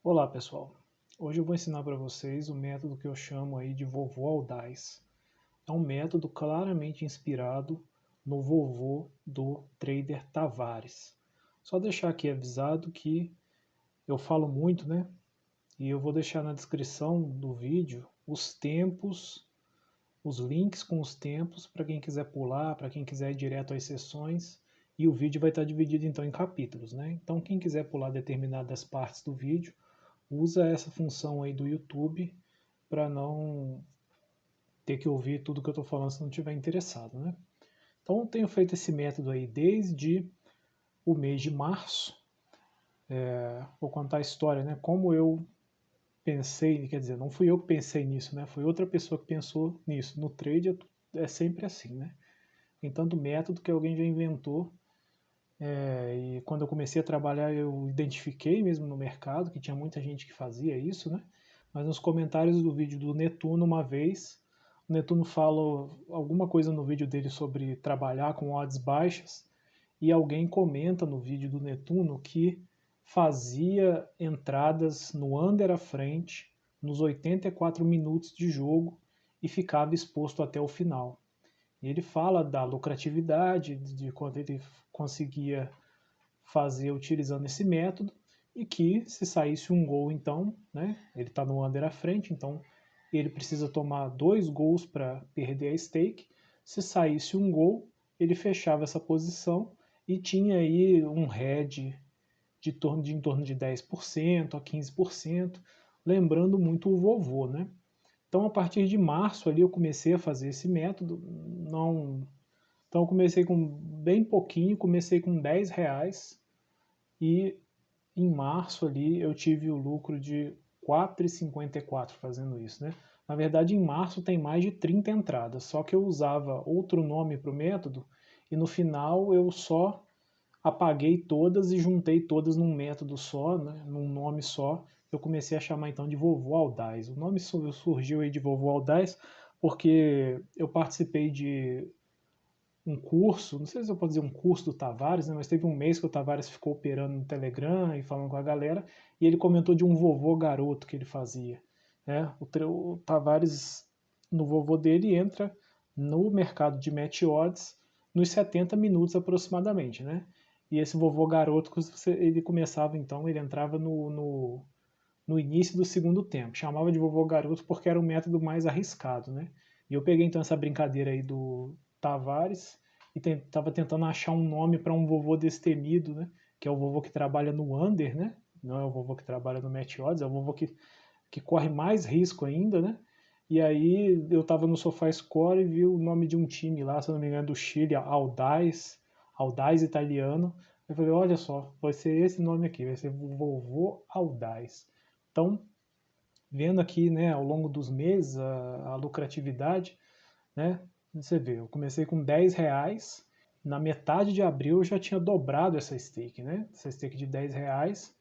Olá pessoal, hoje eu vou ensinar para vocês o método que eu chamo aí de vovô audaz. É um método claramente inspirado no vovô do trader Tavares. Só deixar aqui avisado que eu falo muito, né? E eu vou deixar na descrição do vídeo os tempos, os links com os tempos para quem quiser pular, para quem quiser ir direto às sessões. E o vídeo vai estar dividido então em capítulos, né? Então quem quiser pular determinadas partes do vídeo, usa essa função aí do YouTube para não ter que ouvir tudo que eu estou falando se não estiver interessado, né? Então eu tenho feito esse método aí desde o mês de março. Vou contar a história, né? Como eu pensei, quer dizer, não fui eu que pensei nisso, né? Foi outra pessoa que pensou nisso. No trade é sempre assim, né? Tem tanto método que alguém já inventou. E quando eu comecei a trabalhar, eu identifiquei mesmo no mercado que tinha muita gente que fazia isso, né? Mas nos comentários do vídeo do Netuno, uma vez, o Netuno fala alguma coisa no vídeo dele sobre trabalhar com odds baixas, e alguém comenta no vídeo do Netuno que fazia entradas no under à frente, nos 84 minutos de jogo, e ficava exposto até o final. E ele fala da lucratividade, de quando ele conseguia fazer utilizando esse método, e que se saísse um gol então, né, ele está no under à frente, então ele precisa tomar 2 gols para perder a stake. Se saísse um gol, ele fechava essa posição e tinha aí um head em torno de 10% a 15%, lembrando muito o vovô, né? Então a partir de março ali eu comecei a fazer esse método, não, então eu comecei com bem pouquinho, comecei com R$ 10, e em março ali eu tive o lucro de 4,54 fazendo isso, né? Na verdade, em março tem mais de 30 entradas, só que eu usava outro nome para o método e no final eu só apaguei todas e juntei todas num método só, né? Num nome só. Eu comecei a chamar então de Vovô Audaz. O nome surgiu aí de Vovô Audaz porque eu participei de um curso, não sei se eu posso dizer um curso do Tavares, né, mas teve um mês que o Tavares ficou operando no Telegram e falando com a galera, e ele comentou de um vovô garoto que ele fazia. Né? O Tavares, no vovô dele, entra no mercado de match odds nos 70 minutos aproximadamente. Né? E esse vovô garoto, ele começava então, ele entrava no início do segundo tempo. Chamava de vovô garoto porque era o método mais arriscado, né? E eu peguei então essa brincadeira aí do Tavares e estava tentando achar um nome para um vovô destemido, né? Que é o vovô que trabalha no under, né? Não é o vovô que trabalha no match odds, é o vovô que corre mais risco ainda, né? E aí eu estava no SofaScore e vi o nome de um time lá, se eu não me engano, do Chile, Audaz italiano. Eu falei, olha só, vai ser esse nome aqui, vai ser Vovô Audaz. Então, vendo aqui, né, ao longo dos meses, a lucratividade, né, você vê, eu comecei com R$ 10, na metade de abril eu já tinha dobrado essa stake, né, essa stake de R$ 10,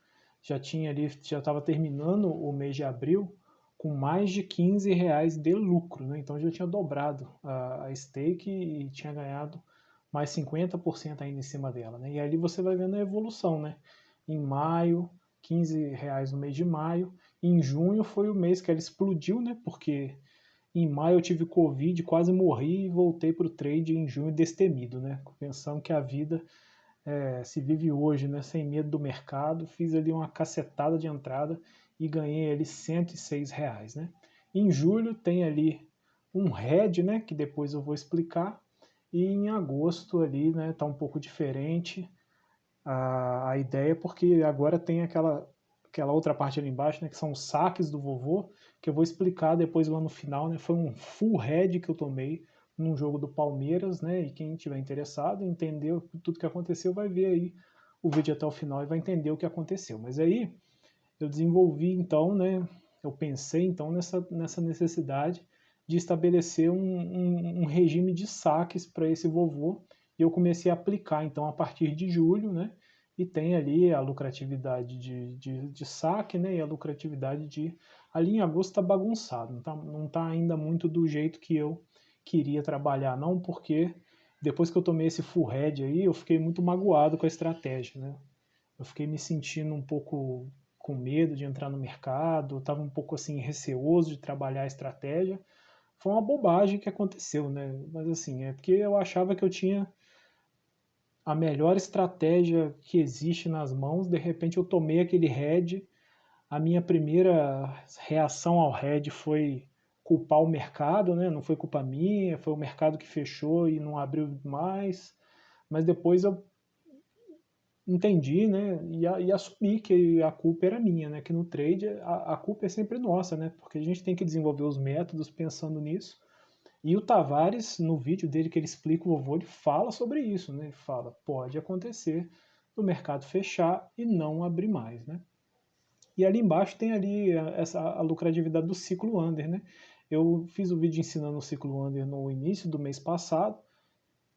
já tinha ali, já estava terminando o mês de abril com mais de R$ 15 de lucro, né, então eu já tinha dobrado a stake e tinha ganhado mais 50% ainda em cima dela, né, e ali você vai vendo a evolução, né, em maio, R$ 15 no mês de maio. Em junho foi o mês que ela explodiu, né? Porque em maio eu tive Covid, quase morri e voltei para o trade em junho destemido, né? Pensando que a vida se vive hoje, né? Sem medo do mercado. Fiz ali uma cacetada de entrada e ganhei ali R$ 106, né? Em julho tem ali um head, né? Que depois eu vou explicar. E em agosto ali, né? Tá um pouco diferente a ideia, porque agora tem aquela outra parte ali embaixo, né, que são os saques do vovô, que eu vou explicar depois lá no final, né, foi um full head que eu tomei num jogo do Palmeiras, né, e quem tiver interessado, entender tudo que aconteceu, vai ver aí o vídeo até o final e vai entender o que aconteceu. Mas aí eu desenvolvi então, né, eu pensei então nessa necessidade de estabelecer um regime de saques para esse vovô, e eu comecei a aplicar então a partir de julho, né, e tem ali a lucratividade de saque, né, e a lucratividade de... Ali em agosto está bagunçado, não tá ainda muito do jeito que eu queria trabalhar, não, porque depois que eu tomei esse full head aí, eu fiquei muito magoado com a estratégia, né, eu fiquei me sentindo um pouco com medo de entrar no mercado, estava um pouco assim receoso de trabalhar a estratégia. Foi uma bobagem que aconteceu, né? Mas assim, é porque eu achava que eu tinha a melhor estratégia que existe nas mãos, de repente eu tomei aquele head, a minha primeira reação ao head foi culpar o mercado, né? Não foi culpa minha, foi o mercado que fechou e não abriu mais, mas depois eu entendi, né, e assumi que a culpa era minha, né, que no trade a culpa é sempre nossa, né, porque a gente tem que desenvolver os métodos pensando nisso. E o Tavares, no vídeo dele que ele explica o vovô, ele fala sobre isso, né? Ele fala, pode acontecer no mercado fechar e não abrir mais, né? E ali embaixo tem ali a lucratividade do ciclo under, né? Eu fiz o vídeo ensinando o ciclo under no início do mês passado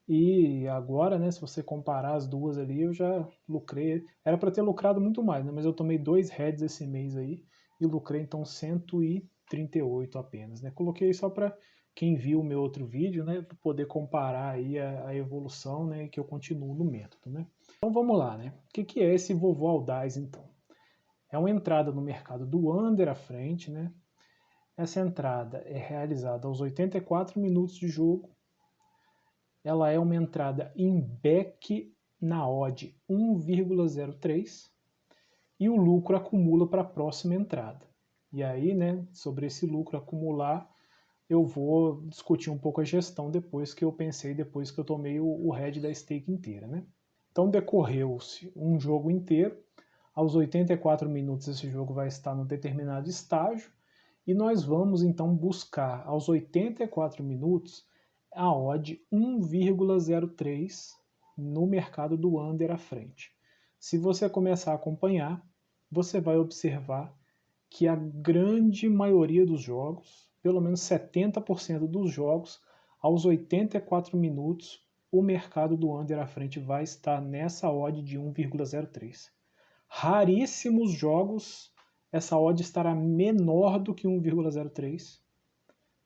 e agora, né, se você comparar as duas ali, eu já lucrei. Era para ter lucrado muito mais, né? Mas eu tomei 2 heads esse mês aí e lucrei então 138 apenas, né? Coloquei só para quem viu o meu outro vídeo, né, poder comparar aí a evolução, né, que eu continuo no método, né. Então vamos lá, né. O que é esse vovô Audaz, então? É uma entrada no mercado do under à frente, né. Essa entrada é realizada aos 84 minutos de jogo. Ela é uma entrada em back na odd 1,03 e o lucro acumula para a próxima entrada. E aí, né, sobre esse lucro acumular, eu vou discutir um pouco a gestão depois que eu pensei, depois que eu tomei o head da stake inteira, né? Então decorreu-se um jogo inteiro, aos 84 minutos esse jogo vai estar num determinado estágio, e nós vamos então buscar aos 84 minutos a odd 1,03 no mercado do under à frente. Se você começar a acompanhar, você vai observar que a grande maioria dos jogos, pelo menos 70% dos jogos, aos 84 minutos, o mercado do under à frente vai estar nessa odd de 1,03. Raríssimos jogos essa odd estará menor do que 1,03,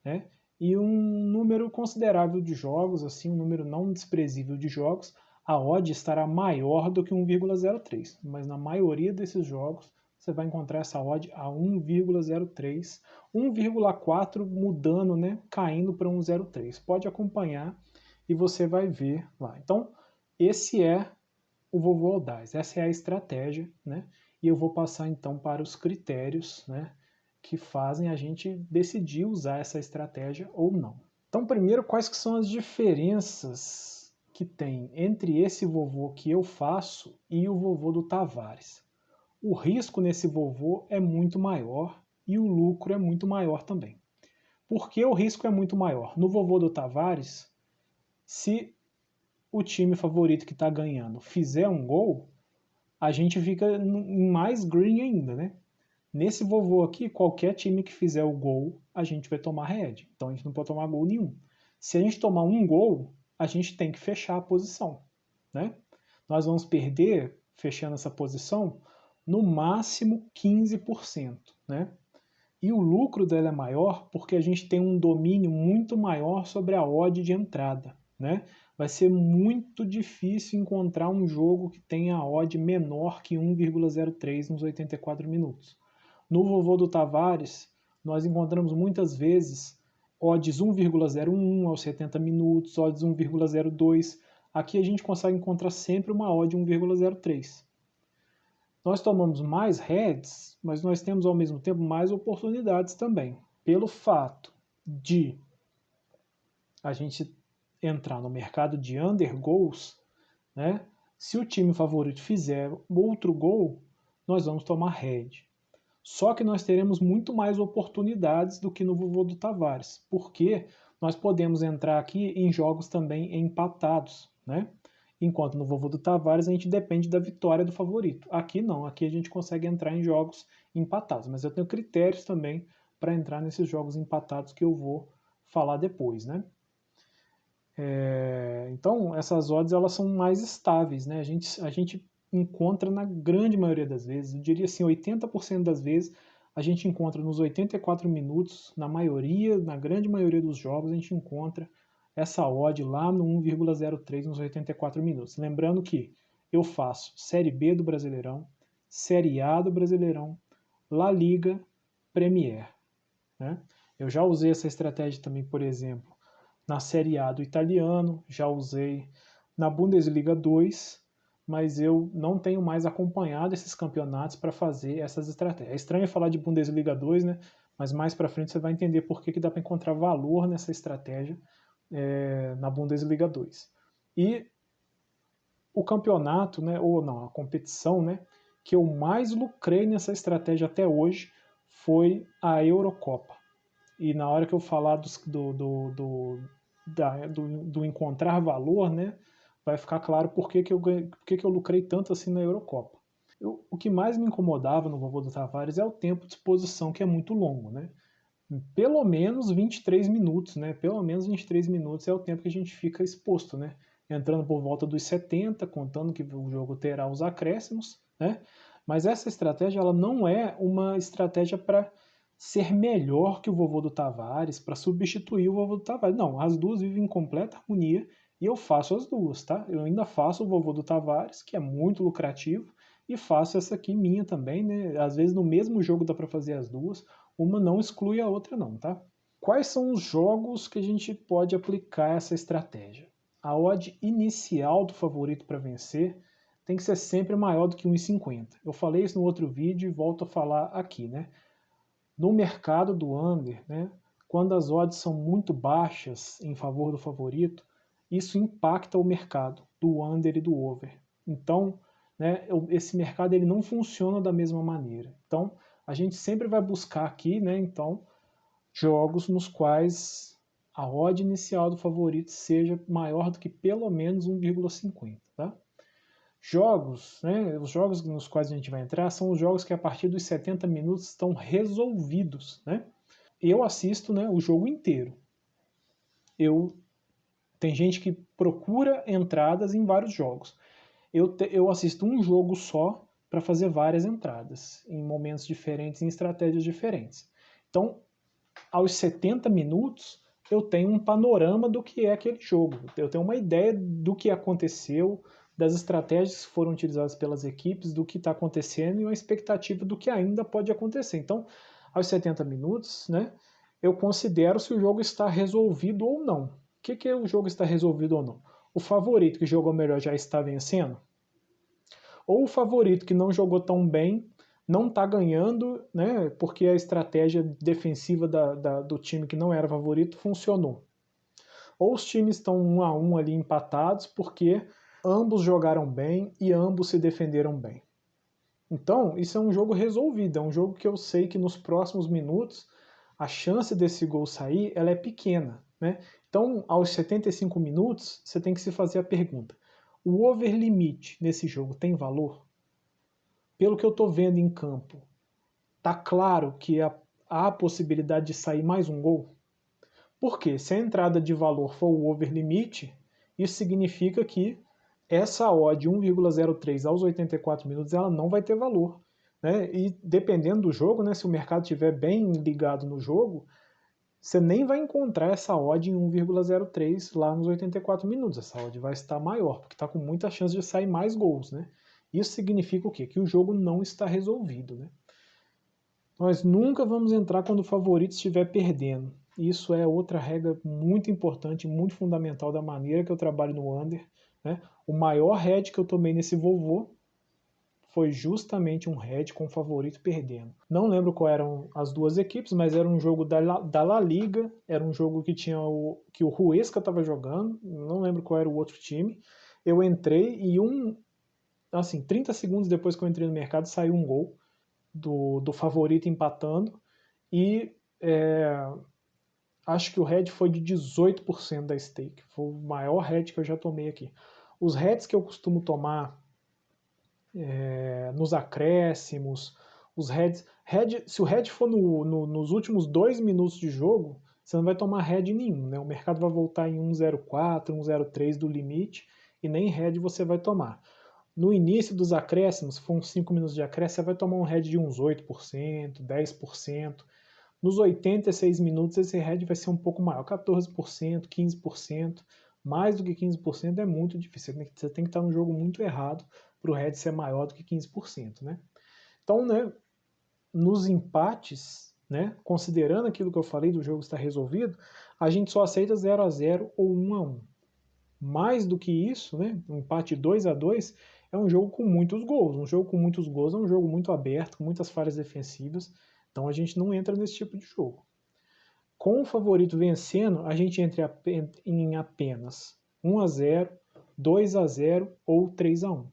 né? E um número considerável de jogos, assim, um número não desprezível de jogos, a odd estará maior do que 1,03, mas na maioria desses jogos você vai encontrar essa odd a 1,03, 1,4 mudando, né, caindo para 1,03. Pode acompanhar e você vai ver lá. Então, esse é o vovô Audaz, essa é a estratégia, né? E eu vou passar então para os critérios, né, que fazem a gente decidir usar essa estratégia ou não. Então, primeiro, quais que são as diferenças que tem entre esse vovô que eu faço e o vovô do Tavares? O risco nesse vovô é muito maior e o lucro é muito maior também. Por que o risco é muito maior? No vovô do Tavares, se o time favorito que está ganhando fizer um gol, a gente fica em mais green ainda, né? Nesse vovô aqui, qualquer time que fizer o gol, a gente vai tomar red. Então a gente não pode tomar gol nenhum. Se a gente tomar um gol, a gente tem que fechar a posição, né? Nós vamos perder, fechando essa posição, no máximo 15%, né? E o lucro dela é maior porque a gente tem um domínio muito maior sobre a odd de entrada, né? Vai ser muito difícil encontrar um jogo que tenha a odd menor que 1,03 nos 84 minutos. No vovô do Tavares, nós encontramos muitas vezes odds 1,01 aos 70 minutos, odds 1,02. Aqui a gente consegue encontrar sempre uma odd 1,03. Nós tomamos mais heads, mas nós temos ao mesmo tempo mais oportunidades também. Pelo fato de a gente entrar no mercado de under goals, né? Se o time favorito fizer outro gol, nós vamos tomar head. Só que nós teremos muito mais oportunidades do que no vovô do Tavares, porque nós podemos entrar aqui em jogos também empatados, né? Enquanto no vovô do Tavares a gente depende da vitória do favorito. Aqui não, aqui a gente consegue entrar em jogos empatados, mas eu tenho critérios também para entrar nesses jogos empatados que eu vou falar depois, né? Então essas odds elas são mais estáveis, né? A gente encontra na grande maioria das vezes, eu diria assim, 80% das vezes a gente encontra nos 84 minutos, na grande maioria dos jogos a gente encontra essa odd lá no 1,03 nos 84 minutos. Lembrando que eu faço Série B do Brasileirão, Série A do Brasileirão, La Liga, Premier. Né? Eu já usei essa estratégia também, por exemplo, na Série A do italiano, já usei na Bundesliga 2, mas eu não tenho mais acompanhado esses campeonatos para fazer essas estratégias. É estranho falar de Bundesliga 2, né? Mas mais para frente você vai entender por que dá para encontrar valor nessa estratégia na Bundesliga 2. E o campeonato, né, ou não, a competição, né, que eu mais lucrei nessa estratégia até hoje foi a Eurocopa. E na hora que eu falar do encontrar valor, né, vai ficar claro por que eu lucrei tanto assim na Eurocopa. O que mais me incomodava no Vovô do Tavares é o tempo de exposição, que é muito longo, né? Pelo menos 23 minutos, né? Pelo menos 23 minutos é o tempo que a gente fica exposto, né? Entrando por volta dos 70, contando que o jogo terá os acréscimos, né? Mas essa estratégia ela não é uma estratégia para ser melhor que o Vovô do Tavares, para substituir o Vovô do Tavares. Não, as duas vivem em completa harmonia e eu faço as duas, tá? Eu ainda faço o Vovô do Tavares, que é muito lucrativo, e faço essa aqui minha também, né? Às vezes no mesmo jogo dá para fazer as duas, uma não exclui a outra não, tá? Quais são os jogos que a gente pode aplicar essa estratégia? A odd inicial do favorito para vencer tem que ser sempre maior do que 1,50. Eu falei isso no outro vídeo e volto a falar aqui, né? No mercado do under, né, quando as odds são muito baixas em favor do favorito, isso impacta o mercado do under e do over. Então, né, esse mercado ele não funciona da mesma maneira. Então, a gente sempre vai buscar aqui, né, então, jogos nos quais a odd inicial do favorito seja maior do que pelo menos 1,50, tá? Jogos, né, os jogos nos quais a gente vai entrar são os jogos que a partir dos 70 minutos estão resolvidos, né? Eu assisto, né, o jogo inteiro. Tem gente que procura entradas em vários jogos. Eu assisto um jogo só para fazer várias entradas, em momentos diferentes, em estratégias diferentes. Então, aos 70 minutos, eu tenho um panorama do que é aquele jogo. Eu tenho uma ideia do que aconteceu, das estratégias que foram utilizadas pelas equipes, do que está acontecendo e uma expectativa do que ainda pode acontecer. Então, aos 70 minutos, né, eu considero se o jogo está resolvido ou não. O que o jogo está resolvido ou não? O favorito que jogou melhor já está vencendo? Ou o favorito que não jogou tão bem não está ganhando, né, porque a estratégia defensiva do time que não era favorito funcionou. Ou os times estão 1-1 ali empatados porque ambos jogaram bem e ambos se defenderam bem. Então, isso é um jogo resolvido, é um jogo que eu sei que nos próximos minutos a chance desse gol sair ela é pequena. Né? Então, aos 75 minutos, você tem que se fazer a pergunta: o over limite nesse jogo tem valor? Pelo que eu estou vendo em campo, tá claro que há a possibilidade de sair mais um gol? Porque se a entrada de valor for o over limite, isso significa que essa odd 1,03 aos 84 minutos ela não vai ter valor. Né? E dependendo do jogo, né, se o mercado estiver bem ligado no jogo, você nem vai encontrar essa odd em 1,03 lá nos 84 minutos. Essa odd vai estar maior, porque está com muita chance de sair mais gols. Né? Isso significa o quê? Que o jogo não está resolvido. Né? Nós nunca vamos entrar quando o favorito estiver perdendo. Isso é outra regra muito importante, muito fundamental da maneira que eu trabalho no under. Né? O maior head que eu tomei nesse vovô foi justamente um head com o favorito perdendo. Não lembro qual eram as duas equipes, mas era um jogo da La Liga, era um jogo que tinha que o Huesca estava jogando, não lembro qual era o outro time. Eu entrei e 30 segundos depois que eu entrei no mercado saiu um gol do favorito empatando e acho que o head foi de 18% da stake. Foi o maior head que eu já tomei aqui. Os heads que eu costumo tomar nos acréscimos, os heads. Se o head for nos últimos 2 minutos de jogo, você não vai tomar head nenhum. Né? O mercado vai voltar em 1,04, 1,03 do limite e nem head você vai tomar. No início dos acréscimos, se for uns 5 minutos de acréscimo, você vai tomar um head de uns 8%, 10%. Nos 86 minutos, esse head vai ser um pouco maior, 14%, 15%. Mais do que 15% é muito difícil. Você tem que estar no jogo muito errado para o head ser maior do que 15%. Né? Então, né, nos empates, né, considerando aquilo que eu falei do jogo estar resolvido, a gente só aceita 0-0 ou 1-1. Mais do que isso, né, um empate 2-2 é um jogo com muitos gols. Um jogo com muitos gols é um jogo muito aberto, com muitas falhas defensivas. Então a gente não entra nesse tipo de jogo. Com o favorito vencendo, a gente entra em apenas 1-0, 2-0 ou 3-1.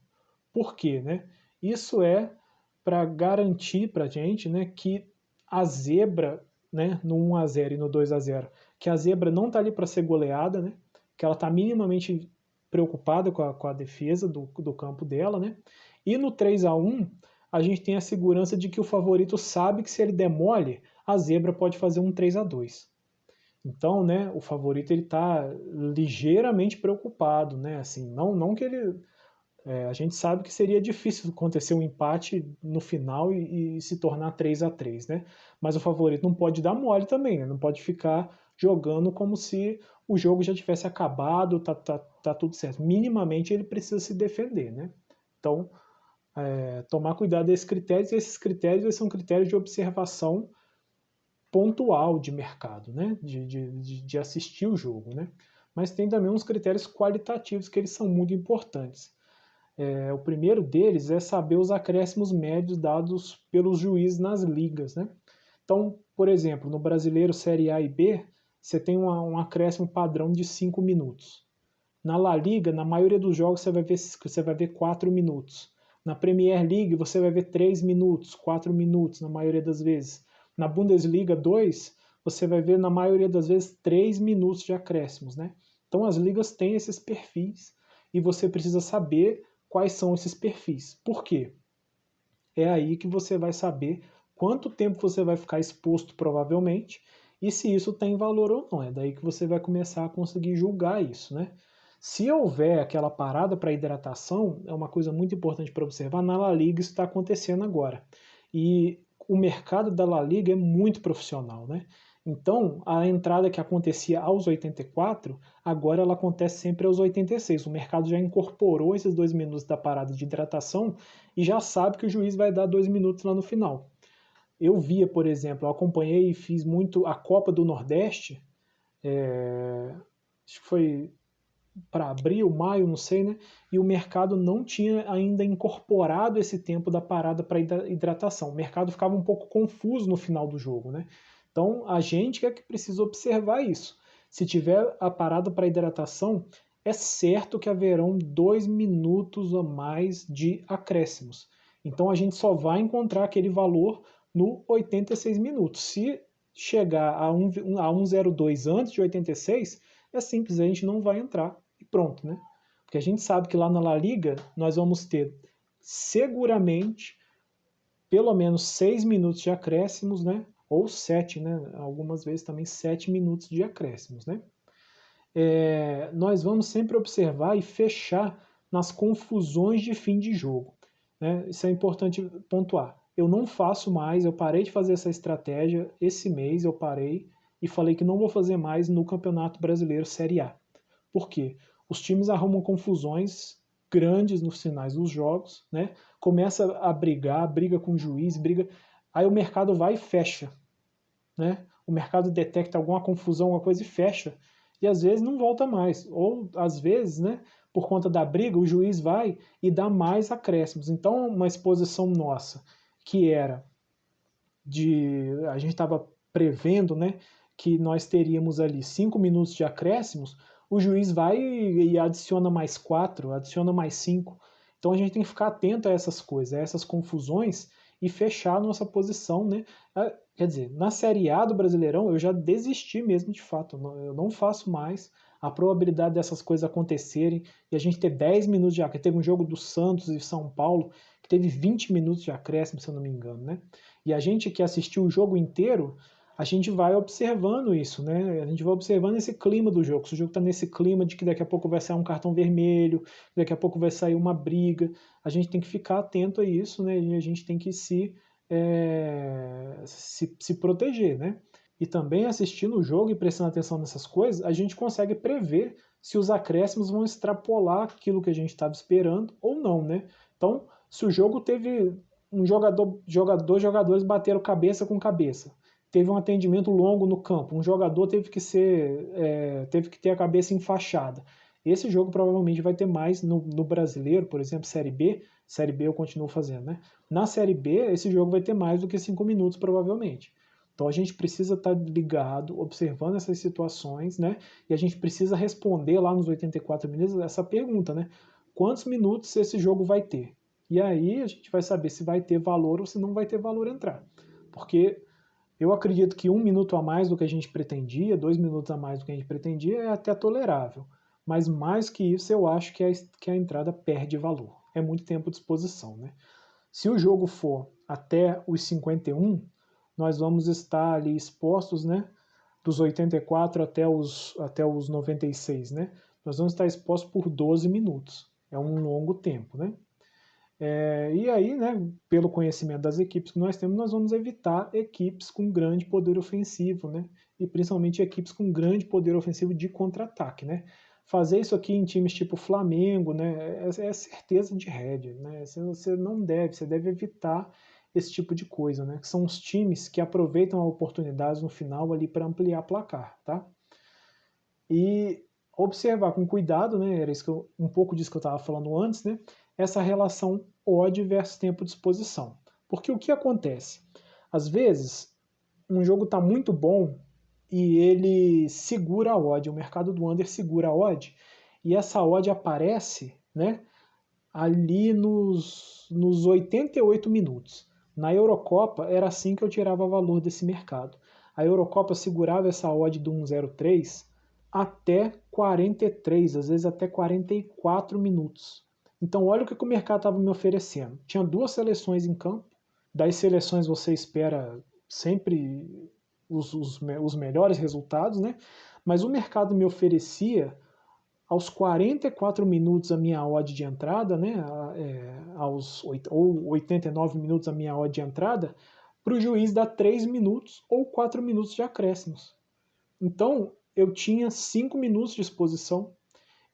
Por quê? Né? Isso é para garantir para a gente, né, que a zebra, né, no 1-0 e no 2-0, que a zebra não está ali para ser goleada, né, que ela está minimamente preocupada com a defesa do campo dela, né? E no 3-1 a gente tem a segurança de que o favorito sabe que se ele der mole, a zebra pode fazer um 3-2. Então, né, o favorito ele está ligeiramente preocupado, né? Assim, não que ele a gente sabe que seria difícil acontecer um empate no final e se tornar 3-3, né? Mas o favorito não pode dar mole também, né? Não pode ficar jogando como se o jogo já tivesse acabado, tá tudo certo. Minimamente ele precisa se defender, né? Então, tomar cuidado desses critérios, e esses critérios são critérios de observação pontual de mercado, né? De assistir o jogo, né? Mas tem também uns critérios qualitativos que eles são muito importantes. O primeiro deles é saber os acréscimos médios dados pelos juízes nas ligas, né? Então, por exemplo, no Brasileiro Série A e B, você tem um acréscimo padrão de 5 minutos. Na La Liga, na maioria dos jogos, você vai ver 4 minutos. Na Premier League, você vai ver 3 minutos, 4 minutos, na maioria das vezes. Na Bundesliga 2, você vai ver, na maioria das vezes, 3 minutos de acréscimos, né? Então, as ligas têm esses perfis e você precisa saber quais são esses perfis. Por quê? É aí que você vai saber quanto tempo você vai ficar exposto, provavelmente, e se isso tem valor ou não. É daí que você vai começar a conseguir julgar isso, né? Se houver aquela parada para hidratação, é uma coisa muito importante para observar, na La Liga isso está acontecendo agora. E o mercado da La Liga é muito profissional, né? Então, a entrada que acontecia aos 84, agora ela acontece sempre aos 86. O mercado já incorporou esses 2 minutos da parada de hidratação e já sabe que o juiz vai dar 2 minutos lá no final. Eu via, por exemplo, eu acompanhei e fiz muito a Copa do Nordeste, acho que foi para abril, maio, não sei, né? E o mercado não tinha ainda incorporado esse tempo da parada para hidratação. O mercado ficava um pouco confuso no final do jogo, né? Então a gente é que precisa observar isso. Se tiver a parada para hidratação, é certo que haverão 2 minutos a mais de acréscimos. Então a gente só vai encontrar aquele valor no 86 minutos. Se chegar a 1,02 antes de 86, é simples, a gente não vai entrar e pronto, né? Porque a gente sabe que lá na La Liga nós vamos ter seguramente pelo menos 6 minutos de acréscimos, né? Ou 7, né? Algumas vezes também 7 minutos de acréscimos, né? Nós vamos sempre observar e fechar nas confusões de fim de jogo, né? Isso é importante pontuar. Eu não faço mais, eu parei de fazer essa estratégia esse mês, eu parei e falei que não vou fazer mais no Campeonato Brasileiro Série A. Por quê? Os times arrumam confusões grandes nos finais dos jogos, né? Começa a brigar, briga com o juiz, briga. Aí o mercado vai e fecha, né? O mercado detecta alguma confusão, alguma coisa e fecha. E às vezes não volta mais. Ou às vezes, né, por conta da briga, o juiz vai e dá mais acréscimos. Então, uma exposição nossa, que era a gente estava prevendo, né, que nós teríamos ali 5 minutos de acréscimos, o juiz vai e adiciona mais 4, adiciona mais 5. Então a gente tem que ficar atento a essas coisas, a essas confusões e fechar a nossa posição, né? Quer dizer, na Série A do Brasileirão eu já desisti mesmo de fato, eu não faço mais. A probabilidade dessas coisas acontecerem e a gente ter 10 minutos de acréscimo. Teve um jogo do Santos e São Paulo que teve 20 minutos de acréscimo, se eu não me engano, né? E a gente que assistiu o jogo inteiro, a gente vai observando isso, né? A gente vai observando esse clima do jogo. Se o jogo está nesse clima de que daqui a pouco vai sair um cartão vermelho, daqui a pouco vai sair uma briga, a gente tem que ficar atento a isso, né? E a gente tem que se proteger, né? E também assistindo o jogo e prestando atenção nessas coisas, a gente consegue prever se os acréscimos vão extrapolar aquilo que a gente estava esperando ou não, né? Então, se o jogo teve jogadores bateram cabeça com cabeça. Teve um atendimento longo no campo. Um jogador teve que ter a cabeça enfaixada. Esse jogo provavelmente vai ter mais no brasileiro, por exemplo, Série B. Série B eu continuo fazendo, né? Na Série B, esse jogo vai ter mais do que 5 minutos, provavelmente. Então a gente precisa estar ligado, observando essas situações, né? E a gente precisa responder lá nos 84 minutos essa pergunta, né? Quantos minutos esse jogo vai ter? E aí a gente vai saber se vai ter valor ou se não vai ter valor entrar. Porque eu acredito que 1 minuto a mais do que a gente pretendia, 2 minutos a mais do que a gente pretendia é até tolerável. Mas mais que isso, eu acho que a entrada perde valor. É muito tempo de exposição, né? Se o jogo for até os 51, nós vamos estar ali expostos, né? Dos 84 até os 96, né? Nós vamos estar expostos por 12 minutos. É um longo tempo, né? E aí, né, pelo conhecimento das equipes que nós temos, nós vamos evitar equipes com grande poder ofensivo, né? E principalmente equipes com grande poder ofensivo de contra-ataque, né? Fazer isso aqui em times tipo Flamengo, né, é certeza de rédea, né? Você não deve, você deve evitar esse tipo de coisa, né? Que são os times que aproveitam a oportunidade no final ali para ampliar placar, tá? E observar com cuidado, né, era isso que um pouco disso que eu estava falando antes, né, essa relação odd versus tempo de exposição. Porque o que acontece? Às vezes, um jogo está muito bom e ele segura a odd, o mercado do under segura a odd, e essa odd aparece, né, ali nos 88 minutos. Na Eurocopa era assim que eu tirava valor desse mercado. A Eurocopa segurava essa odd do 1,03 até 43, às vezes até 44 minutos. Então olha o que o mercado estava me oferecendo. Tinha 2 seleções em campo, das seleções você espera sempre os melhores resultados, né? Mas o mercado me oferecia aos 44 minutos a minha odd de entrada, né, ou 89 minutos a minha odd de entrada, para o juiz dar 3 minutos ou 4 minutos de acréscimos. Então, eu tinha 5 minutos de exposição,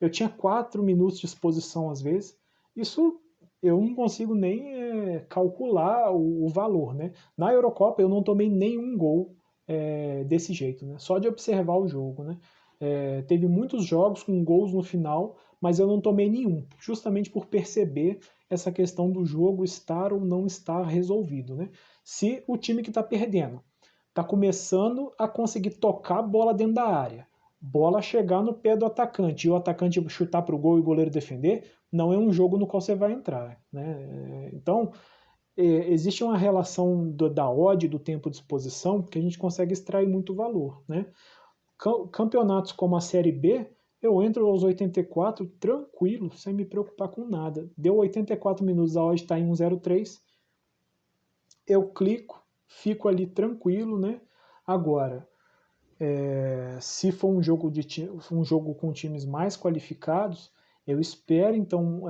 eu tinha 4 minutos de exposição às vezes. Isso eu não consigo nem calcular o valor, né? Na Eurocopa eu não tomei nenhum gol desse jeito, né? Só de observar o jogo, né? Teve muitos jogos com gols no final, mas eu não tomei nenhum, justamente por perceber essa questão do jogo estar ou não estar resolvido, né? Se o time que está perdendo está começando a conseguir tocar a bola dentro da área, bola chegar no pé do atacante e o atacante chutar para o gol e o goleiro defender, não é um jogo no qual você vai entrar, né? Então, existe uma relação da odd, do tempo de exposição, que a gente consegue extrair muito valor, né? Campeonatos como a Série B, eu entro aos 84 tranquilo, sem me preocupar com nada. Deu 84 minutos, a odd está em 1,03, eu clico, fico ali tranquilo, né? Agora, se for um jogo com times mais qualificados, eu espero então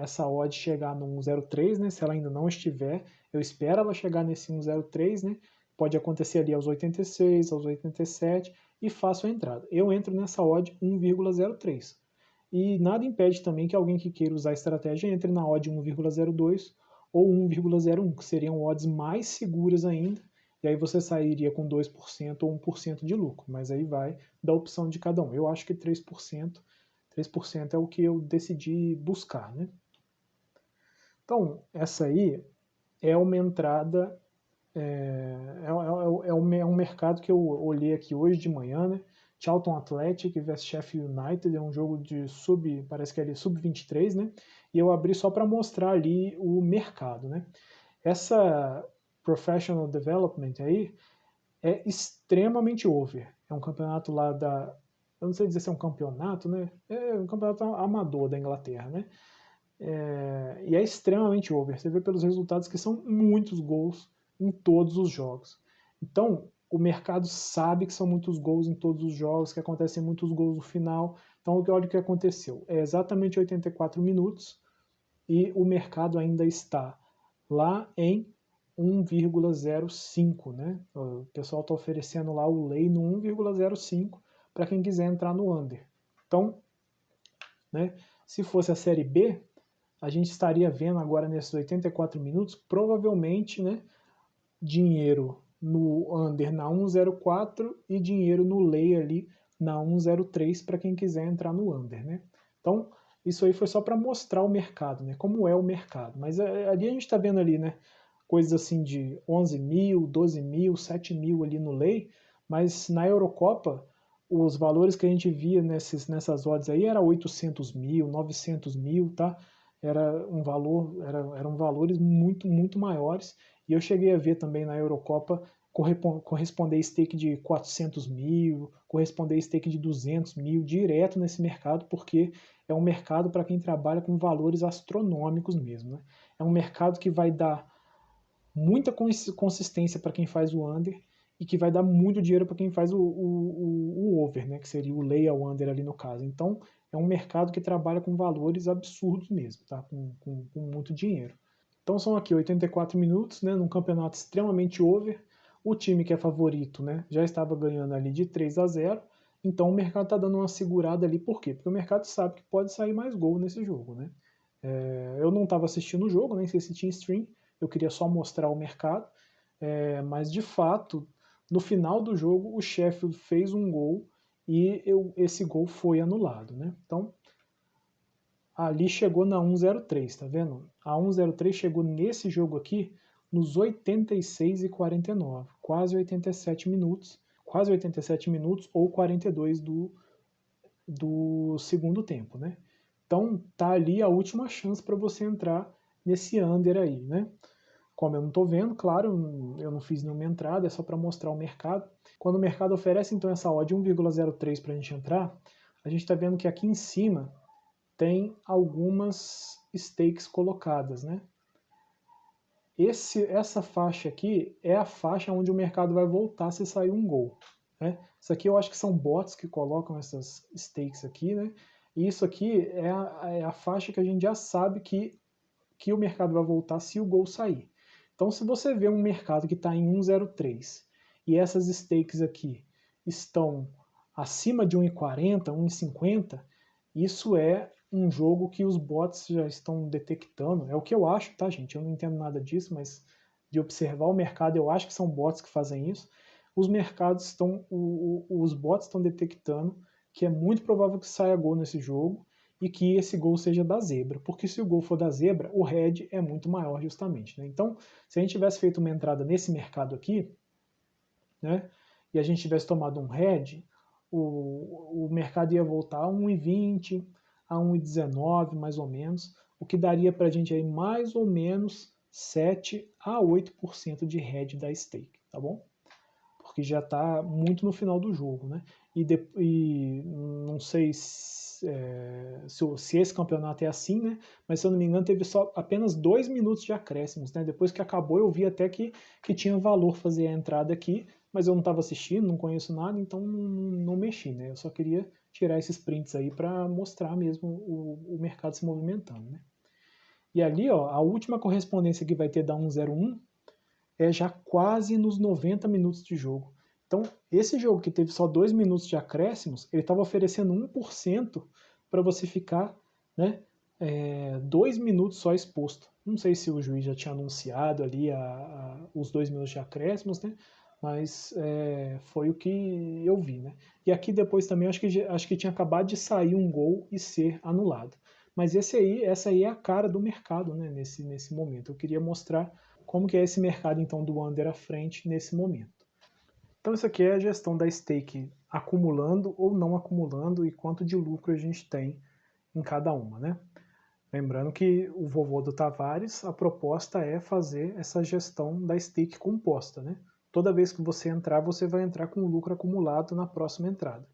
essa odd chegar no 1,03, né? Se ela ainda não estiver, eu espero ela chegar nesse 1,03, né? Pode acontecer ali aos 86, aos 87 e faço a entrada. Eu entro nessa odd 1,03. E nada impede também que alguém que queira usar a estratégia entre na odd 1,02 ou 1,01, que seriam odds mais seguras ainda, e aí você sairia com 2% ou 1% de lucro, mas aí vai da opção de cada um. Eu acho que 3% é o que eu decidi buscar, né? Então, essa aí é uma entrada, é um mercado que eu olhei aqui hoje de manhã, né? Charlton Athletic vs Sheffield United, é um jogo de parece que é sub-23, né? E eu abri só para mostrar ali o mercado, né? Essa Professional Development aí é extremamente over. É um campeonato lá eu não sei dizer se é um campeonato, né? É um campeonato amador da Inglaterra, né? E é extremamente over. Você vê pelos resultados que são muitos gols em todos os jogos. Então, o mercado sabe que são muitos gols em todos os jogos, que acontecem muitos gols no final. Então, olha o que aconteceu. É exatamente 84 minutos e o mercado ainda está lá em 1,05, né? O pessoal está oferecendo lá o lay no 1,05 para quem quiser entrar no under. Então, né, se fosse a Série B, a gente estaria vendo agora nesses 84 minutos, provavelmente, né, dinheiro no under na 1,04 e dinheiro no lay ali na 1,03 para quem quiser entrar no under, né? Então, isso aí foi só para mostrar o mercado, né? Como é o mercado. Mas ali a gente está vendo ali, né? Coisas assim de 11 mil, 12 mil, 7 mil ali no lay, mas na Eurocopa os valores que a gente via nessas odds aí era 800 mil, 900 mil, tá? Eram valores muito, muito maiores. E eu cheguei a ver também na Eurocopa corresponder stake de 400 mil, corresponder stake de 200 mil, direto nesse mercado, porque é um mercado para quem trabalha com valores astronômicos mesmo, né? É um mercado que vai dar muita consistência para quem faz o under e que vai dar muito dinheiro para quem faz o over, né? Que seria o lay ao under ali no caso. Então, é um mercado que trabalha com valores absurdos mesmo, tá? Com muito dinheiro. Então são aqui 84 minutos, né, num campeonato extremamente over. O time que é favorito, né, já estava ganhando ali de 3-0. Então o mercado está dando uma segurada ali. Por quê? Porque o mercado sabe que pode sair mais gol nesse jogo, né? Eu não estava assistindo o jogo, nem sei se tinha stream. Eu queria só mostrar o mercado. Mas de fato, no final do jogo, o Sheffield fez um gol e esse gol foi anulado, né? Então ali chegou na 1,03, tá vendo? A 1,03 chegou nesse jogo aqui nos 86 e 49, quase 87 minutos, ou 42 do segundo tempo, né? Então tá ali a última chance para você entrar nesse under aí, né? Como eu não estou vendo, claro, eu não fiz nenhuma entrada, é só para mostrar o mercado. Quando o mercado oferece então essa odd de 1,03 para a gente entrar, a gente está vendo que aqui em cima tem algumas stakes colocadas, né? Essa faixa aqui é a faixa onde o mercado vai voltar se sair um gol, né? Isso aqui eu acho que são bots que colocam essas stakes aqui, né? E isso aqui é a faixa que a gente já sabe que o mercado vai voltar se o gol sair. Então, se você vê um mercado que está em 1,03 e essas stakes aqui estão acima de 1,40, 1,50, isso é um jogo que os bots já estão detectando. É o que eu acho, tá, gente? Eu não entendo nada disso, mas de observar o mercado, eu acho que são bots que fazem isso. Os mercados estão, os bots estão detectando que é muito provável que saia gol nesse jogo e que esse gol seja da zebra, porque se o gol for da zebra, o head é muito maior justamente, né? Então, se a gente tivesse feito uma entrada nesse mercado aqui, né, e a gente tivesse tomado um head, o mercado ia voltar a 1,20, a 1,19 mais ou menos, o que daria para a gente aí mais ou menos 7 a 8% de head da stake, tá bom? Porque já está muito no final do jogo, né? E não sei se esse campeonato é assim, né? Mas se eu não me engano teve só apenas 2 minutos de acréscimos, né? Depois que acabou eu vi até que tinha valor fazer a entrada aqui, mas eu não estava assistindo, não conheço nada, então não mexi, né? Eu só queria tirar esses prints aí para mostrar mesmo o mercado se movimentando, né? E ali, ó, a última correspondência que vai ter da 101 é já quase nos 90 minutos de jogo. Então, esse jogo que teve só 2 minutos de acréscimos, ele estava oferecendo 1% para você ficar, né, 2 minutos só exposto. Não sei se o juiz já tinha anunciado ali os 2 minutos de acréscimos, né, mas foi o que eu vi, né. E aqui depois também acho que tinha acabado de sair um gol e ser anulado. Mas essa aí é a cara do mercado, né, nesse momento. Eu queria mostrar como que é esse mercado então do under à frente nesse momento. Então isso aqui é a gestão da stake acumulando ou não acumulando e quanto de lucro a gente tem em cada uma, né? Lembrando que o vovô do Tavares, a proposta é fazer essa gestão da stake composta, né? Toda vez que você entrar, você vai entrar com o lucro acumulado na próxima entrada.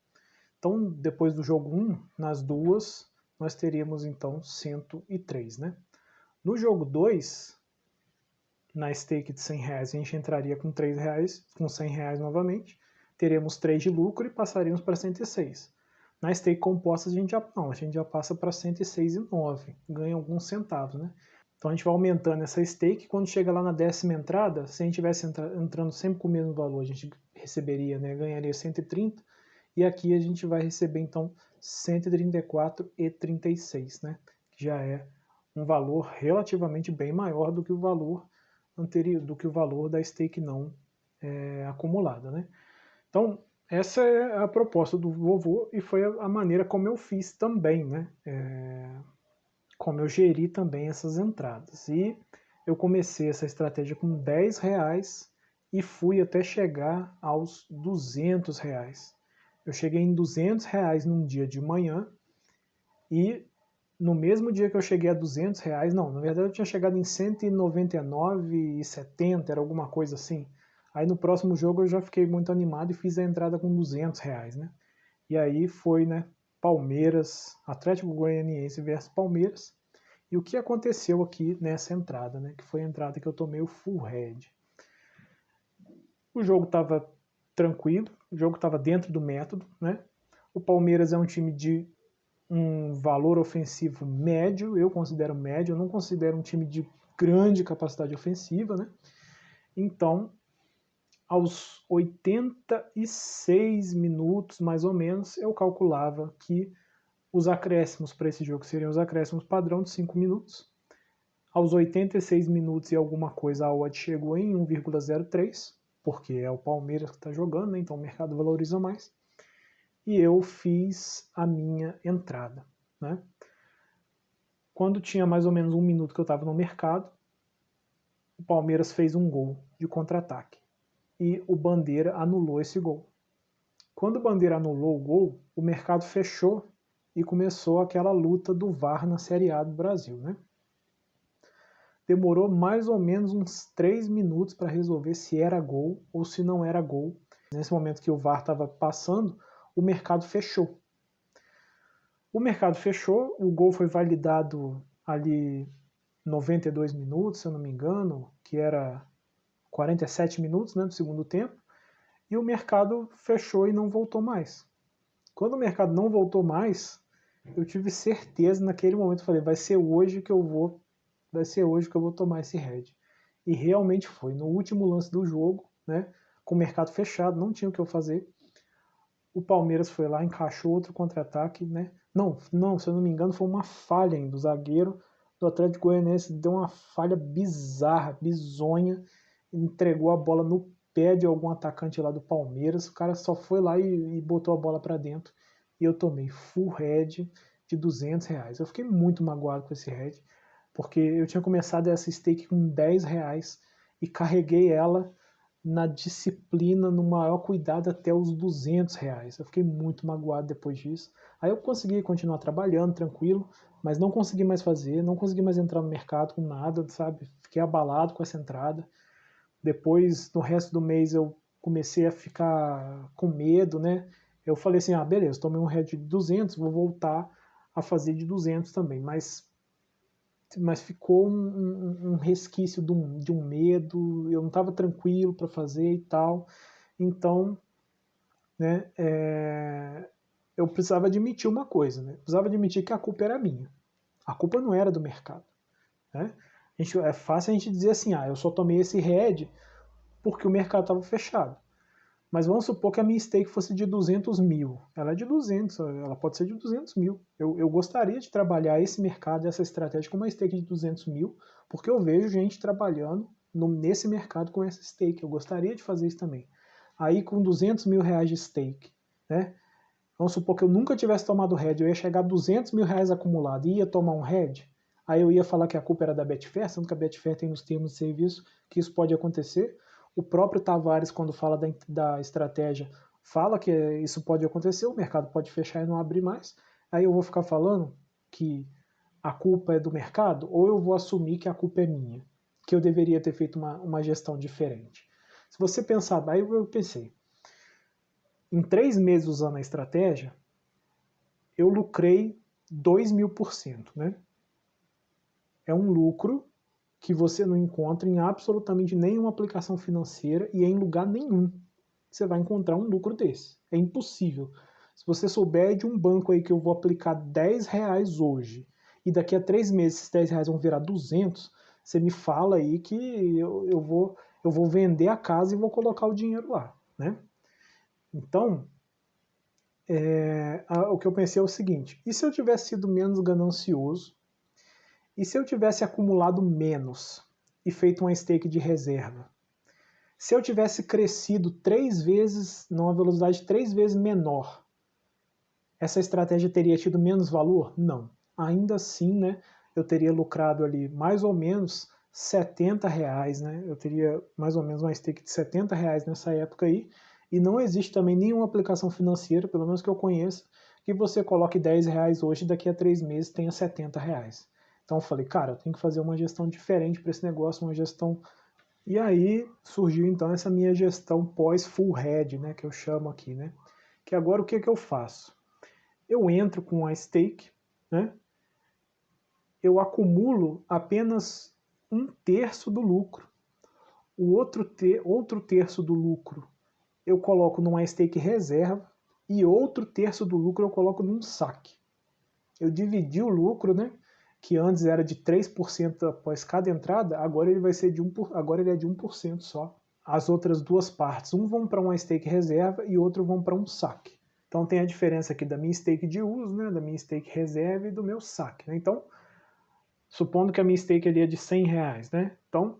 Então, depois do jogo 1, nas duas, nós teríamos então 103, né? No jogo 2, na stake de 100 reais, a gente entraria com 3 reais, com 100 reais novamente, teremos 3 de lucro e passaríamos para 106. Na stake composta a gente já passa para 106,9, ganha alguns centavos, né? Então a gente vai aumentando essa stake, quando chega lá na 10ª entrada, se a gente tivesse entrando sempre com o mesmo valor, a gente receberia, né, ganharia 130, e aqui a gente vai receber então 134,36, né? Que já é um valor relativamente bem maior do que o valor anterior, do que o valor da stake não acumulada, né? Então, essa é a proposta do vovô e foi a maneira como eu fiz também, né? Como eu geri também essas entradas. E eu comecei essa estratégia com R$10 e fui até chegar aos R$200. Eu cheguei em R$200 num dia de manhã e no mesmo dia que eu cheguei a R$200, não, na verdade eu tinha chegado em 199,70, era alguma coisa assim. Aí no próximo jogo eu já fiquei muito animado e fiz a entrada com R$200, né? E aí foi, né, Palmeiras, Atlético Goianiense versus Palmeiras. E o que aconteceu aqui nessa entrada, né, que foi a entrada que eu tomei o full head. O jogo estava tranquilo, o jogo estava dentro do método, né? O Palmeiras é um time de um valor ofensivo médio, eu considero médio, eu não considero um time de grande capacidade ofensiva, né? Então, aos 86 minutos, mais ou menos, eu calculava que os acréscimos para esse jogo seriam os acréscimos padrão de 5 minutos. Aos 86 minutos e alguma coisa, a odd chegou em 1,03, porque é o Palmeiras que está jogando, né? Então o mercado valoriza mais. E eu fiz a minha entrada, né? Quando tinha mais ou menos 1 minuto que eu estava no mercado, o Palmeiras fez um gol de contra-ataque. E o Bandeira anulou esse gol. Quando o Bandeira anulou o gol, o mercado fechou e começou aquela luta do VAR na Série A do Brasil, né? Demorou mais ou menos uns 3 minutos para resolver se era gol ou se não era gol. Nesse momento que o VAR estava passando, o mercado fechou. O mercado fechou, o gol foi validado ali 92 minutos, se eu não me engano, que era 47 minutos, né, do segundo tempo, e o mercado fechou e não voltou mais. Quando o mercado não voltou mais, eu tive certeza naquele momento, falei, vai ser hoje que eu vou tomar esse head. E realmente foi. No último lance do jogo, né, com o mercado fechado, não tinha o que eu fazer. O Palmeiras foi lá, encaixou outro contra-ataque, né? Não, se eu não me engano, foi uma falha ainda. O zagueiro do Atlético Goianiense deu uma falha bizarra, bizonha, entregou a bola no pé de algum atacante lá do Palmeiras. O cara só foi lá e botou a bola para dentro. E eu tomei full head de R$200. Eu fiquei muito magoado com esse head, porque eu tinha começado essa stake com R$10 e carreguei ela na disciplina, no maior cuidado até os R$200. Eu fiquei muito magoado depois disso. Aí eu consegui continuar trabalhando tranquilo, mas não consegui mais fazer, não consegui mais entrar no mercado com nada, sabe? Fiquei abalado com essa entrada. Depois, no resto do mês, eu comecei a ficar com medo, né? Eu falei assim, beleza, tomei um head de 200, vou voltar a fazer de 200 também, mas ficou um resquício de um medo, eu não estava tranquilo para fazer e tal, então, né, eu precisava admitir uma coisa, né, eu precisava admitir que a culpa era minha, a culpa não era do mercado, né, é fácil a gente dizer assim, eu só tomei esse head porque o mercado estava fechado. Mas vamos supor que a minha stake fosse de 200 mil. Ela é de 200, ela pode ser de 200 mil. Eu gostaria de trabalhar esse mercado, essa estratégia com uma stake de 200 mil, porque eu vejo gente trabalhando nesse mercado com essa stake. Eu gostaria de fazer isso também. Aí com 200 mil reais de stake, né? Vamos supor que eu nunca tivesse tomado head, eu ia chegar a 200 mil reais acumulado e ia tomar um head. Aí eu ia falar que a culpa era da Betfair, sendo que a Betfair tem nos termos de serviço que isso pode acontecer. O próprio Tavares, quando fala da estratégia, fala que isso pode acontecer, o mercado pode fechar e não abrir mais. Aí eu vou ficar falando que a culpa é do mercado, ou eu vou assumir que a culpa é minha, que eu deveria ter feito uma gestão diferente. Se você pensar, aí eu pensei, em 3 meses usando a estratégia, eu lucrei 2.000%, né? É um lucro que você não encontra em absolutamente nenhuma aplicação financeira e em lugar nenhum você vai encontrar um lucro desse. É impossível. Se você souber de um banco aí que eu vou aplicar R$10 hoje e daqui a 3 meses esses R$10 vão virar 200, você me fala aí que eu vou vender a casa e vou colocar o dinheiro lá, né? Então, o que eu pensei é o seguinte, e se eu tivesse sido menos ganancioso E se eu tivesse acumulado menos e feito uma stake de reserva? Se eu tivesse crescido 3 vezes, numa velocidade 3 vezes menor, essa estratégia teria tido menos valor? Não. Ainda assim, né, eu teria lucrado ali mais ou menos R$70, né? Eu teria mais ou menos uma stake de R$70 nessa época aí, e não existe também nenhuma aplicação financeira, pelo menos que eu conheça, que você coloque R$10 hoje e daqui a 3 meses tenha R$70. Então eu falei, cara, eu tenho que fazer uma gestão diferente para esse negócio, uma gestão... E aí surgiu então essa minha gestão pós full hedge, né, que eu chamo aqui, né? Que agora o que eu faço? Eu entro com a stake, né? Eu acumulo apenas 1/3 do lucro. O outro terço do lucro eu coloco numa stake reserva e outro terço do lucro eu coloco num saque. Eu dividi o lucro, né? Que antes era de 3% após cada entrada, agora ele vai ser agora ele é de 1% só. As outras duas partes, um vão para uma stake reserva e outro vão para um saque. Então tem a diferença aqui da minha stake de uso, né, da minha stake reserva e do meu saque. Né? Então, supondo que a minha stake ali é de R$100, né? Então,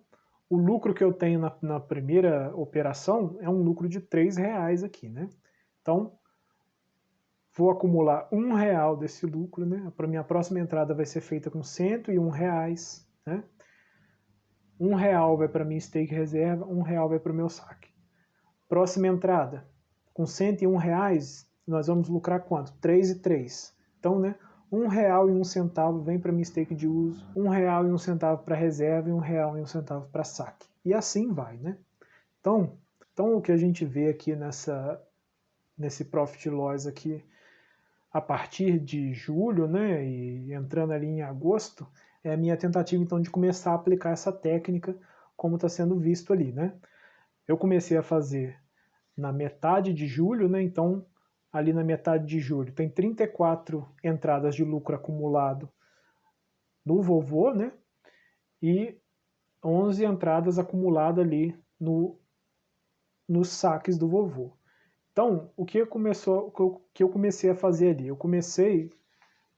o lucro que eu tenho na primeira operação é um lucro de R$3 aqui, né? Então, vou acumular R$1 desse lucro, né? Para minha próxima entrada vai ser feita com R$101, né? R$1 vai para minha stake reserva, R$1 vai para o meu saque. Próxima entrada, com R$101, nós vamos lucrar quanto? 3,3. Então, né? R$1,01 vem para minha stake de uso, R$1,01 para reserva e R$1,01 para saque. E assim vai, né? Então o que a gente vê aqui nesse Profit Loss aqui, a partir de julho, né, e entrando ali em agosto, é a minha tentativa então de começar a aplicar essa técnica como está sendo visto ali, né? Eu comecei a fazer na metade de julho, né? Então, ali na metade de julho, tem 34 entradas de lucro acumulado no Vovô, né? E 11 entradas acumuladas ali nos saques do Vovô. Então, o que eu comecei a fazer ali?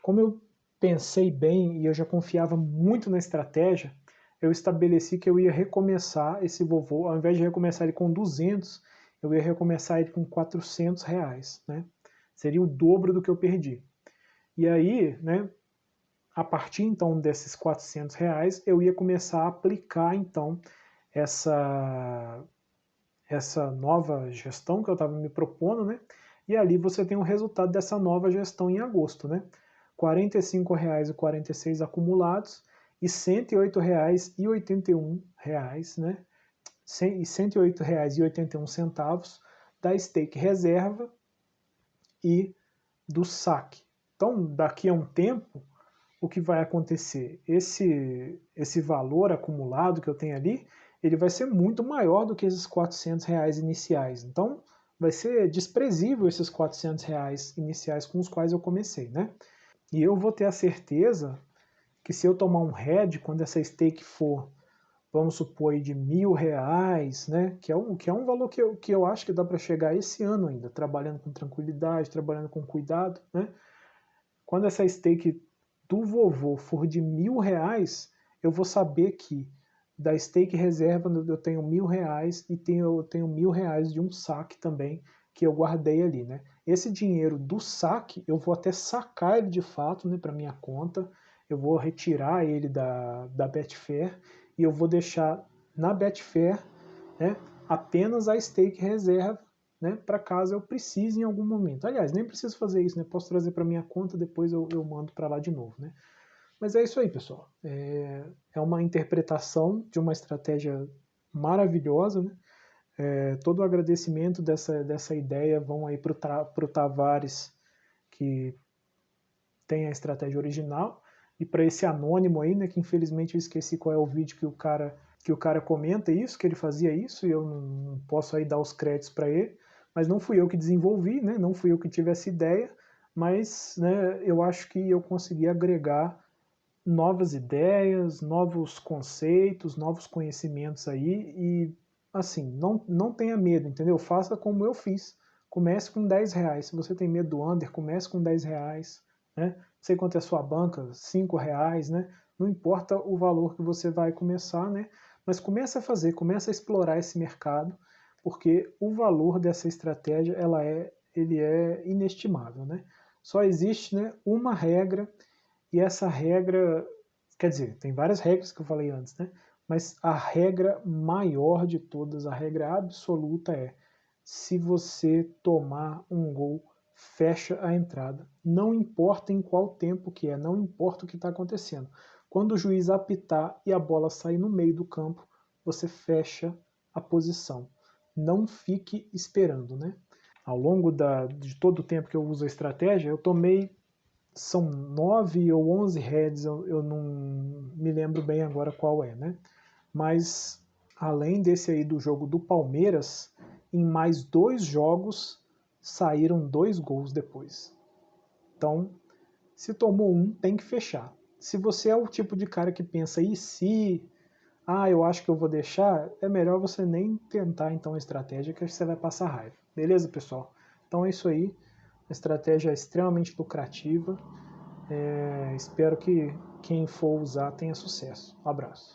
Como eu pensei bem e eu já confiava muito na estratégia, eu estabeleci que eu ia recomeçar esse Vovô, ao invés de recomeçar ele com 200, eu ia recomeçar ele com R$400, né? Seria o dobro do que eu perdi. E aí, né, a partir então desses R$400, eu ia começar a aplicar então essa nova gestão que eu estava me propondo, né? E ali você tem o resultado dessa nova gestão em agosto, né? R$45,46 acumulados e R$108,81, né? E R$108,81 da stake reserva e do saque. Então, daqui a um tempo, o que vai acontecer? Esse valor acumulado que eu tenho ali, ele vai ser muito maior do que esses R$400 iniciais. Então, vai ser desprezível esses R$400 iniciais com os quais eu comecei, né? E eu vou ter a certeza que se eu tomar um head, quando essa stake for, vamos supor, de R$1.000, né? Que é um valor que eu acho que dá para chegar esse ano ainda, trabalhando com tranquilidade, trabalhando com cuidado, né? Quando essa stake do Vovô for de R$1.000, eu vou saber que da stake reserva eu tenho R$1.000 e eu tenho R$1.000 de um saque também que eu guardei ali, né? Esse dinheiro do saque eu vou até sacar ele de fato, né, para minha conta. Eu vou retirar ele da Betfair e eu vou deixar na Betfair, né, apenas a stake reserva, né, para caso eu precise em algum momento. Aliás, nem preciso fazer isso, né? Posso trazer para minha conta, depois eu mando para lá de novo, né? Mas é isso aí, pessoal. É uma interpretação de uma estratégia maravilhosa, né? Todo o agradecimento dessa ideia vão aí para o Tavares, que tem a estratégia original, e para esse anônimo aí, né, que infelizmente eu esqueci qual é o vídeo que o cara comenta isso, que ele fazia isso, e eu não posso aí dar os créditos para ele, mas não fui eu que desenvolvi, né, não fui eu que tive essa ideia, mas, né, eu acho que eu consegui agregar novas ideias, novos conceitos, novos conhecimentos aí, e assim, não tenha medo, entendeu? Faça como eu fiz. Comece com R$10. Se você tem medo do under, comece com R$10, né? Não sei quanto é a sua banca, R$5, né? não importa o valor que você vai começar, né? Mas começa a fazer, começa a explorar esse mercado, porque o valor dessa estratégia ele é inestimável, né? Só existe, né, uma regra, e essa regra, quer dizer, tem várias regras que eu falei antes, né? Mas a regra maior de todas, a regra absoluta é: se você tomar um gol, fecha a entrada. Não importa em qual tempo que é, não importa o que está acontecendo. Quando o juiz apitar e a bola sair no meio do campo, você fecha a posição. Não fique esperando, né? Ao longo de todo o tempo que eu uso a estratégia, eu tomei, são 9 ou 11 heads, eu não me lembro bem agora qual é, né? Mas além desse aí do jogo do Palmeiras, em mais 2 jogos saíram 2 gols depois. Então, se tomou um, tem que fechar. Se você é o tipo de cara que pensa, e se, eu acho que eu vou deixar, é melhor você nem tentar então a estratégia, que você vai passar raiva. Beleza, pessoal? Então é isso aí. A estratégia é extremamente lucrativa. Espero que quem for usar tenha sucesso. Um abraço.